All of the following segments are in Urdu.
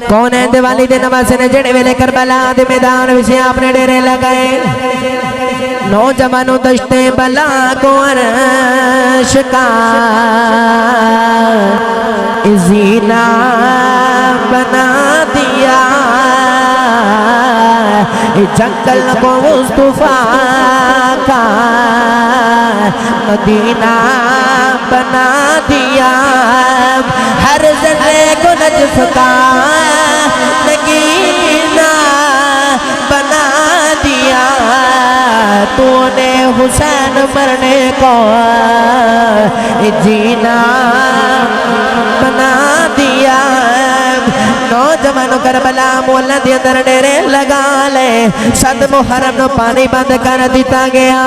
کون ہے دیوالی دے نماز نے جڑے ویلے کربلا دے میدان وچے آپ نے ڈیرے لگائے نوجوانوں دشتے بلا کو عرش کا زینہ بنا دیا جنگل کو مصطفیٰ کا مدینہ بنا دیا ہر ذرے کو نجف کا نگینہ بنا دیا تو نے حسین مرنے کو جینا بنا دیا نوجوانوں کربلا مولا دی اندر ڈیرے لگا لے ست محرم نو پانی بند کر دیتا گیا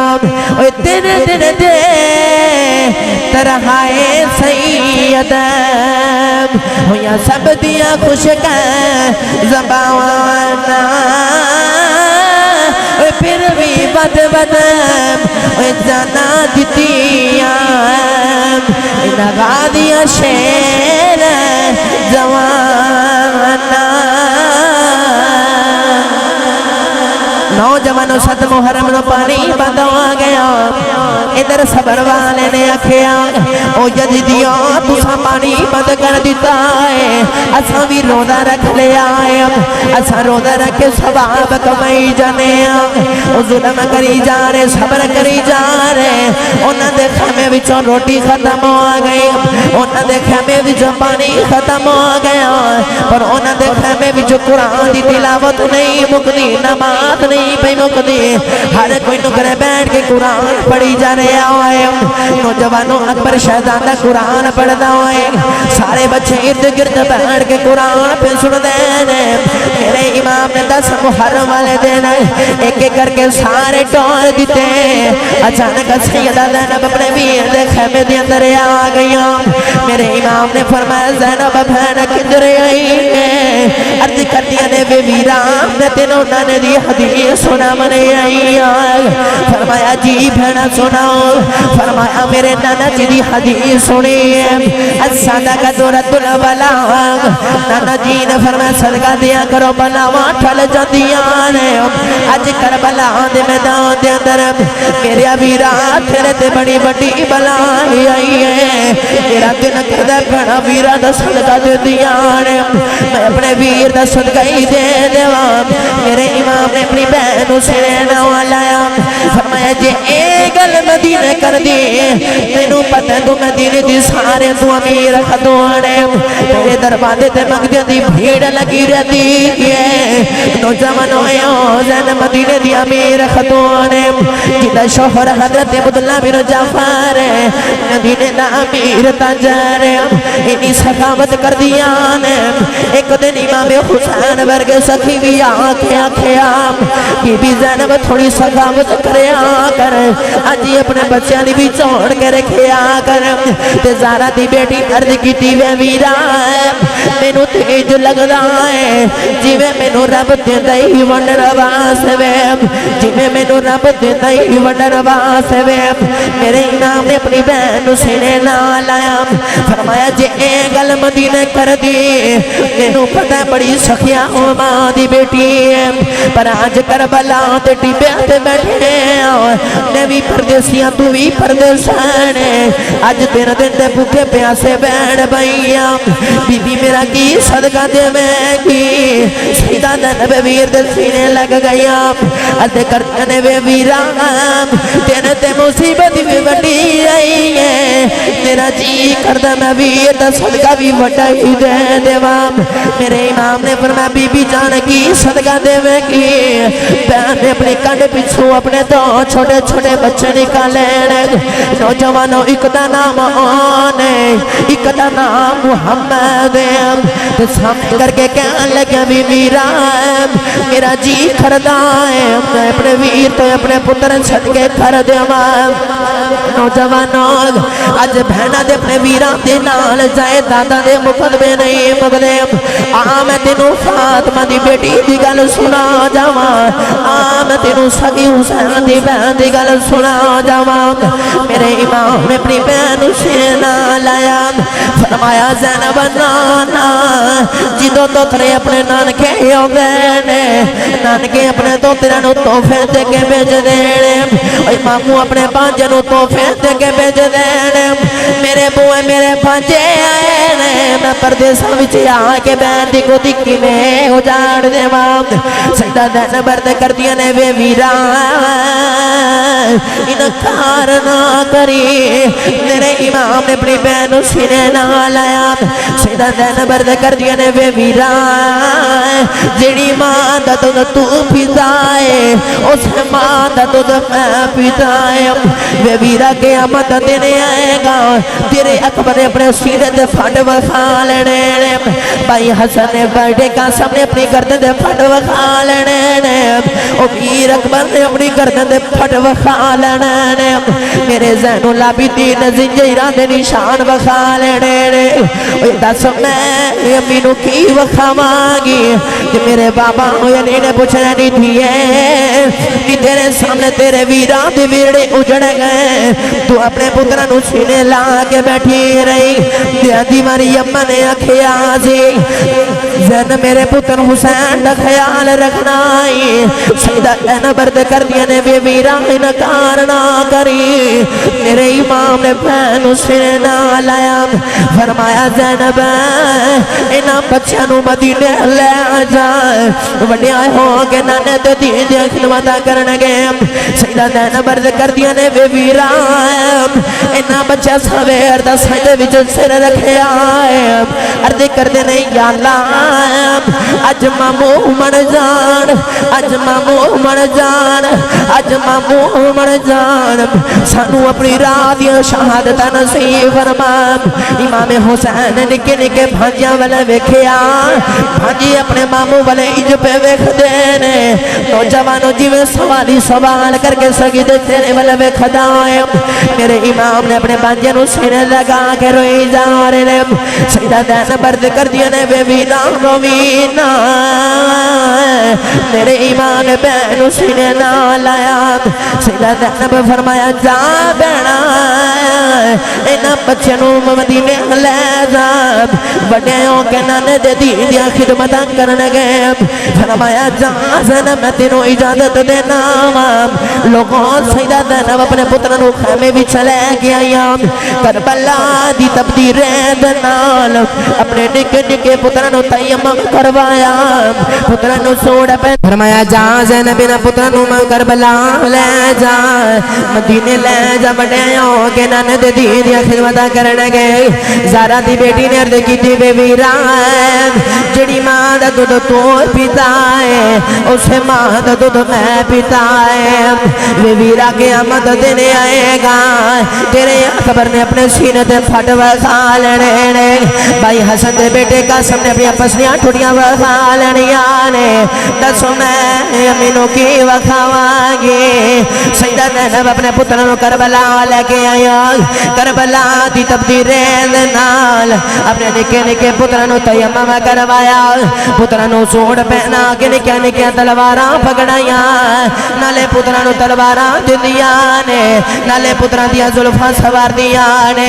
اوہ دن دن دے ترہائے سید ہویا سب دیا خوش کر زبانا پھر بھی بد جانا دیتیا لگا دیا شیر جوانا نوجوانوں ست محرم نو پانی بند ہو گیا ادھر صبر والے نے آکھیا او جدیدیا تسا پانی بند کر دیتا ہے اساں بھی روزہ رکھ لے آئے اساں روزہ رکھ کے ثواب کمائی جانے او ظلم کری جا رہے صبر کری جا رہے انہاں دے خیمے وچوں روٹی ختم ہو گئی انہاں دے خیمے وچوں پانی ختم ہو گیا پر انہاں دے خیمے وچوں قرآن دی تلاوت نہیں مکدی نماز نہیں پہ مکدی ہر کوئی نکرے بیٹھ کے قرآن پڑھی جا رہے آئے نوجوانوں اکبر شہزادہ قرآن پڑھتا ہوئے سارے بچے ارد گرد بیٹھ کے قرآن پہ سن دینے میرے امام نے 10 محرم والے دینے ایک ایک کر کے سارے ٹور دیتے اچانک سیدہ زینب اپنے ویر دے خیمے دے اندر آ گیا میرے امام نے فرمایا زینب بہن کدھر آئی ہے عرض کر دیا نے بے ویرام نے تینوں نے دی حدیث سنا منے آئی فرمایا جی بہنا سناؤ فرمایا میرے نانا جی دی حدیث سنی السادہ کا دورت البلاغ نانا جی نے فرمایا صدقہ دیا کرو بلاوان ٹھل جاندیاں آج کربلا دے میدان دے اندر میرے ویران تیرے تے بڑی بڑی بلائی آئی ہے میرا دن کردہ بڑا ویران دا صدقہ دے دیا میں اپنے ویر دا صدقہ ہی دے دیوام میرے امام نے اپنی بہن اسے نوالایا فرمایا جے ایگل مدینہ کر دی تینوں پتہ تو مدینہ دی سارے تو امیر خدوانے تیرے دروازے تے مقدر دی بھیڑ لگی رہتی ہے نوجوان ہوئے زین مدینہ دی امیر خدوانے جدہ شوہر حضرت عبداللہ بن جعفر مدینہ دا امیر تاجر انہی سخاوت کر دیا ایک دن امام حسین برگ سخی بھی آنکھیں کہ بھی زینب تھوڑی سخاوت کرے آکر آجی اپنے بچیاں دی بھی چھوڑ کے رکھے آکر تے زارہ دی بیٹی عرض کی تیوے ویران مینو تیج لگ رہا ہے جی میں مینو رب دیندائی ونڈر واسے ویم جی میں مینو رب دیندائی ونڈر واسے ویم میرے امام نے اپنی بہن سینے لایا فرمایا جے گل مدینہ کر دی مینو پتہ بڑی سخیاں ماں دی بیٹی پر آج کربلا تے ٹیپے تے بیٹھے نے بھی پردیسیاں تو بھی پردیسان آج تیرے دن دے بھوکے پیاسے بیٹھ بھائیاں بی بی میرا کی صدقہ دے میں کی سیدہ نبی ویر دے سینے لگ گیا ادھے کرنے بے ویران تیرے تے مصیبت بھی بڑی آئی ہے میرا جی کردہ میں ویر دے صدقہ بھی بڑھائی دے دیوام میرے امام نے فرمایا بی بی جان کی صدقہ دے میں کی بہن نے اپنی کنڈ پچھو اپنے دو چھوٹے چھوٹے بچے نکالے نوجوانوں ایک دا نام آنے ایک دا نام محمد تو سامنے کر کے کہنے لگے بی ویران میرا جی کھردہ ہے میں اپنے ویر تو اپنے پتر صدقے کر دے نوجوانوں آج بہنہ دے اپنے ویران دے نال جائے دادا دے مقدمے نہیں مقدمے آمیں تینوں فاطمہ دی بیٹی دی گل سنا جاواں آمیں تینوں سگی حسین دی بہن دی گل سنا جاواں میرے امام نے اپنی بہن سے نہ لایا فرمایا زینب نانا جدو توترے اپنے نانکے آدھے نے نانکے اپنے توترے نو تحفے دے کے بھیج دینے اور ماموں اپنے بانجے نو تحفے دے کے بھیج دینے میرے بوئے میرے بانجے آئے نے میں پردیساں وچ آ کے بہن دی کو دکھی میں اجاڑ دے مام سیدہ دین برد کر دیا نے بے ویرا انکار نہ کری میرے امام نے اپنی بہن سینے نہ لایا سیدہ دین برد کر دیا نے بے ویرا جڑی ماں دا تو تو پیتائے اس ماں دا تو میں پیتائے بے ویرا قیامت دینے آئے گا تیرے اکبر اپنے سینے دے پھٹ وکھا لینے بھائی حسن نے بڑے قاسم نے اپنی گردن دے پھٹ وکھا لینے او پیر اکبر نے اپنی گردن دے پھٹ وکھا لینے میرے زین العابدین زنجیران دے نشان وکھا لینے او دس میں امینو کی وکھا مانگی کہ میرے بابا علی نے پوچھنا نہیں دیئے کہ تیرے سامنے تیرے ویران دے ویڑے اجڑ گئے تو اپنے پترانو سینے لا کے بیٹھی رہی دیادی مریم نے اکھیازی زین میرے پتر حسین دا خیال رکھنائی سیدہ دین برد کر دیا نے بے ویران انکار نہ کری میرے امام نے پہن سینے نہ لایا فرمایا زینب انہاں بچانو مدینے لے جائے وڈے آئے ہو کہ نانے تے دین دیا خدمتہ کرنگے سیدہ دین برد کر دیا نے بے ویران انہاں بچہ سویر دا سجدے وچ سر رکھے آئے عرض کر دے نہیں یا اللہ اج مامو من جان اج مامو من جان اج مامو من جان سانو اپنی رات یا شہادت نصیب فرما امام حسین نکے نکے بھانجیاں والے ویکھیا بھانجی اپنے مامو والے اج پہ ویکھ دینے نوجوانوں جیوے سوالی سوال کر کے سجدے تیرے والے ویکھ دائیں میرے امام نے اپنے بھانجے نو سینے لگا کے روئی جا رہے سیدہ دین برد کر دیا نے بے وینا روینا میرے امام نے بہن سینے نہ لایا سیدہ دین فرمایا جا بہنا انہاں بچے نو مدینے لے جا وڈیوں کے نانے دے دین دیا خدمتاں کرنگے فرمایا جا زین میں تینوں اجازت دینا لوگوں سیدہ دین اپنے پترانو خیمے بھی چلے گیا کربلا دی تبدیر دنال اپنے نکے نکے پترانو تیمم کروایا پترانو سوڑ پہ فرمایا جا زینب نہ پترانو میں کربلا لے جا مدینے لے جا بڑیوں کے نانے دے دین یا خدمتہ کرنگے زارہ دی بیٹی نے عرض کی تھی بے ویران جڑی ماں دا دودھ تو پیتائے اسے ماں دا دودھ میں پیتائے بے ویرا قیامت دینے آئے گا تیرے اکبر نے اپنے سینے دے پھٹ وکھا لینے بھائی حسن دے بیٹے قاسم نے اپنی پسلیاں ٹھوڑیاں وکھا لینیاں نے دسو میں امینو کی وکھاواگی سیدہ زینب اپنے پترانو کربلا لے کے آیا کربلا دی تبدیرین نال اپنے نکے نکے پترانو تیمم کروایا پترانو سوڑ پہنا کے نکے نکے تلواراں پکڑایا نالے پترانو تلواراں دندیانے نالے پتران دیا ظلفاں سوار دیانے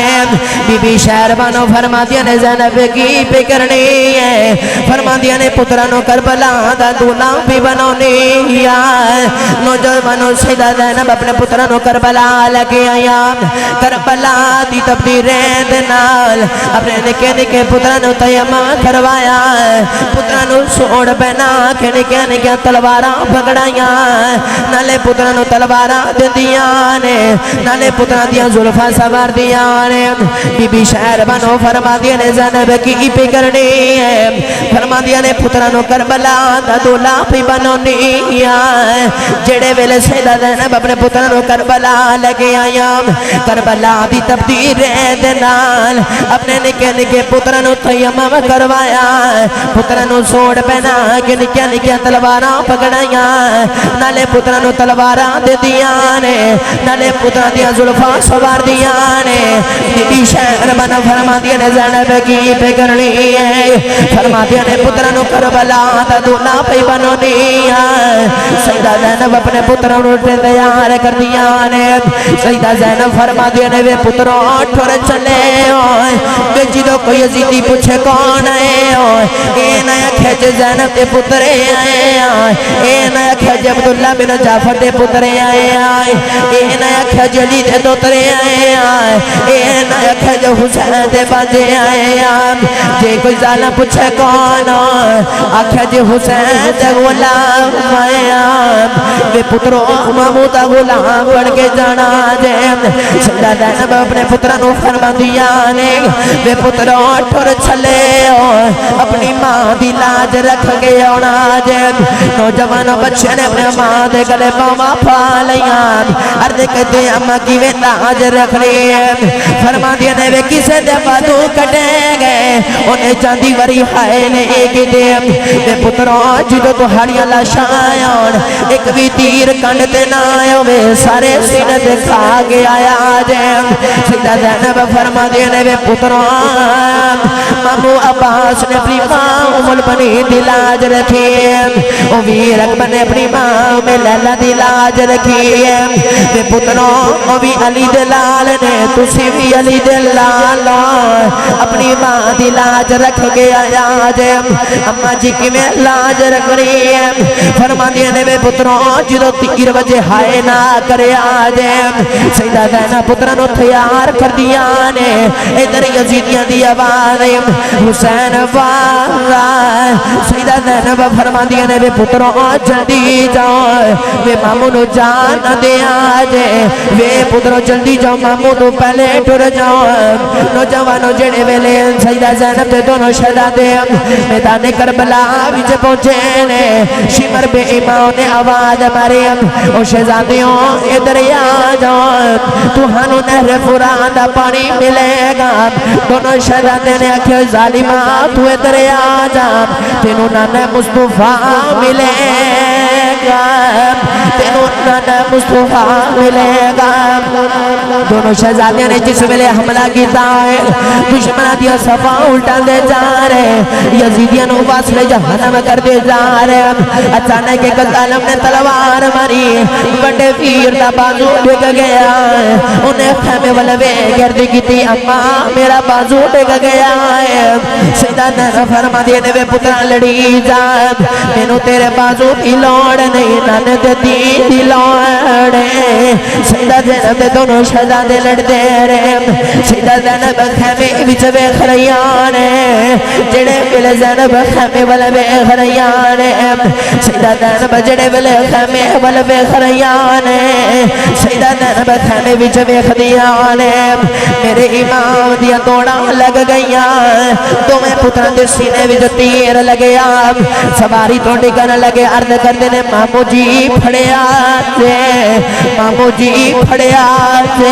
بی بی شہر بانو فرما دیا نے زینب کی پکرنی ہے فرما دیا نے پترانو کربلا دا دولا بھی بنونی ہے نوجوانو سیدہ زینب اپنے پترانو کربلا لگے آیا کربلا دی تبدیرین نال اپنے نکے نکے پترانو تیمم کروایا پترانو سوڑ بنا کے نکے نکے تلواراں پکڑایا نالے پترانو تلواراں دندیانے نالے پتران دیا ظلفاں سوار دیانے بی بی شہر بانو فرما دیا نے زینب کی پکرنی ہے فرما دیا نے پترانو کربلا دا دولا بھی بنونی ہے جڑے ویلے سیدہ زینب اپنے پترانو کربلا لگے آیا کربلا دی تبدیر دنال اپنے نکے نکے پترانو تیمم کروایا پترانو سوڑ پہنا کے نکے نکے تلواراں پکڑایا نالے پترانو تلواراں دے دیانے نالے پتران دیا ظلفاں سوار دیانے بی بی شہر بنا فرما دیا نے زینب کی پکرنی ہے فرما دیا نے پترانو کربلا دا دولا پہ بنونی ہے سیدہ زینب اپنے پترانو تیار کر دیانے سیدہ زینب فرما دیا نے نے وے پتروں ٹھر چلے کہ جدو کوئی یزیدی پوچھے کون آئے اے نیا کھیج زینب دے پترے آئے اے نیا کھیج عبداللہ بن جعفر دے پترے آئے اے نیا کھیج علی دے دوترے آئے اے نیا کھیج حسین دے باجے آئے جے کوئی ظالم پوچھے کون آکھے جے حسین دے غلام آئے وے پتروں محمودہ غلام بڑھ کے جانا جے سیدہ زینب اپنے پترانوں فرما دیا نے وے پتروں ٹھر چلے اپنی ماں دی لاج رکھ گئے ہونا جے نوجوانوں بچے نے اپنے ماں دے گلے پاما پا لیاں عرض کہتے ہیں اماں کی وے لاج رکھ رہی ہے فرما دیا نے وے کسے دے بادو کٹیں گے انہیں چاندی وری ہائے نے ایک دے وے پتروں جدو تو ہڑیاں لاشائیں ایک بھی تیر کنڈتے نہ آئے وے سارے سینے دے کھا گیا آیا جے سیدہ زینب فرما دیا نے وے پتروں مامو عباس نے اپنی ماں ام البنین دی لاج رکھی او ویر اکبر نے اپنی ماں میں لیلہ دی لاج رکھی وے پتروں او بھی علی دلال نے تسی بھی علی دلال اپنی ماں دی لاج رکھ گیا آج اماں جی کی میں لاج رکھ رہی ہے فرما دیا نے وے پتروں جدو تیر وجہ ہائے نہ کرے آج سیدہ زینب پترانو تیار کر دیا نے ادھر یزیدیاں دی آواز حسین وارا سیدہ زینب فرما دیا نے وے پتروں جلدی جاؤ وے مامو نو جان دے آجے وے پتروں جلدی جاؤ مامو نو پہلے ٹر جاؤ نوجوانوں جڑے ویلے سیدہ زینب تے دونوں شہزادے میدان کربلا وچ پہنچے نے شمر بے امام نے آواز ماری او شہزادیوں ادھر آ جاؤ تہانوں نہر فرات دا پانی ملے گا دونوں شہزادے نے آکھیا ظالمہ تو ادھر آ جا تینوں نانا مصطفیٰ ملے گا تینوں نانا مصطفیٰ ملے گا دونوں شہزادے نے جس ویلے حملہ کیتا ہے دشمنہ دیا صفا الٹا دے جا رہے یزیدیاں نو واسلے جہنم کر دے جا رہے اچانک ایک ظالم نے تلوار ماری بڑے پیر دا بازو ڈگ گیا انہیں خیمے والوے گردی کی تھی اماں میرا بازو ڈگ گیا ہے سیدہ زینب فرما دیا نے وے پتران لڑی جا مینو تیرے بازو کی لوڑ نہیں نانے دے دی لوڑ سیدہ زینب دے دونوں شہزادے لڑ دے رہے سیدہ زینب خیمے وچ ویکھ رہیاں نے جڑے ویلے زینب خیمے والے ویکھ رہیاں نے سیدہ زینب جڑے ویلے خیمے والے ویکھ رہیاں نے سیدہ زینب خیمے وچ ویکھ دیاں نے میرے امام دیا دوڑاں لگ گئیاں تو میں پتران دے سینے وچ تیر لگیا سواری تو ڈگن لگے عرض کردے نے مامو جی پھڑیا تے مامو جی پھڑیا تے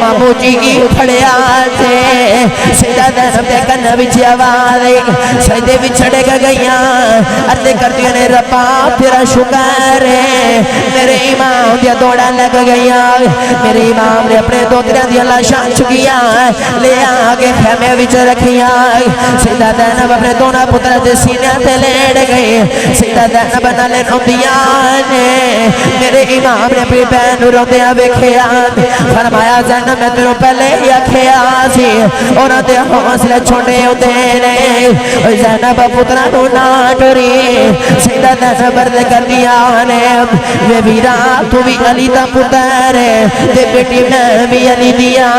مامو جی پھڑیا تے سیدہ زینب دے کن وچ آواز سجدے وچ ڈگ گئیاں عرض کردے نے ربا تیرا شکر ہے میرے امام دیا دوڑاں لگ گئیاں میرے امام نے اپنے دوتریاں دیا لاشاں چکیاں لے آگے خیمے وچ رکھیاں سیدہ زینب اپنے دونوں پتر دے سینے تے لیٹ گئے سیدہ زینب نالے روندیاں نے میرے امام نے اپنی بہن روندیاں ویکھیا فرمایا زینب میں تینوں پہلے ہی آکھیا سی انہاں دے حوصلے چھوڑے ہوندے نے زینب پتراں نوں نہ ڈری سیدہ زینب عرض کردیاں نے وے ویرا تو بھی علی دا پتر ہے تے بیٹی میں بھی علی دیا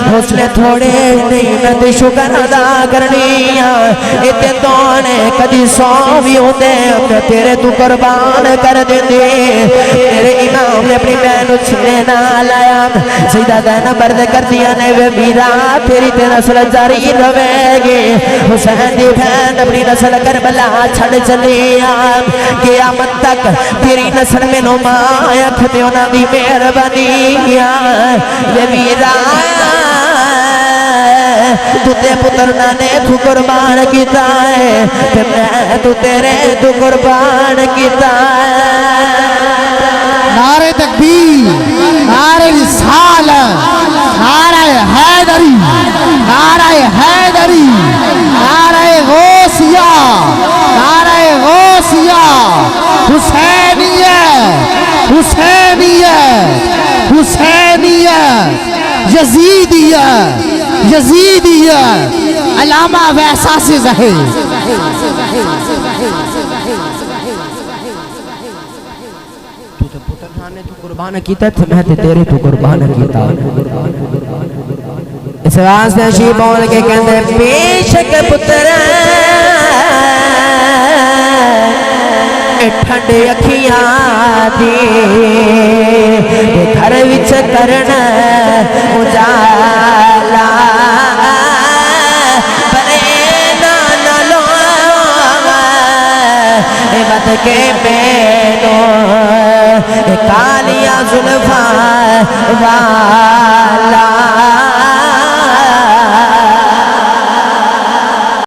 حوصلے تھوڑے نہیں میں تے شکر ادا کرنی اتے تونے کدی سو بھی ہوتے میں تیرے تو قربان کر دیتے میرے امام نے اپنی بہن چھنے نہ لایا سیدہ زینب عرض کر دیا نے وے میرا تیری تے نسل جاری روے گی حسین دی بہن اپنی نسل کربلا چھڑ چلی قیامت تک تیری نسل میں نماں اکھتے ہونا دی مہربانی وے میرا تو تے پتر نانے تو قربان کیتا ہے تے میں تو تیرے تو قربان کیتا ہے نعرہ تکبیر نعرہ رسالت نعرہ حیدری نعرہ حیدری نعرہ غوثیہ نعرہ غوثیہ حسینیت حسینیت حسینیت یزیدیہ یزیدیہ علامہ ویسا سے ظہر قربان کیتا تھا میں تیرے تو قربان کیتا اس واسطے شی بول کے کہندے بے شک پتر ٹھنڈے اکھیاں دی گھر وچ کرن اجالا پرے نہ لو بد کے مینو کالیاں زلفاں والا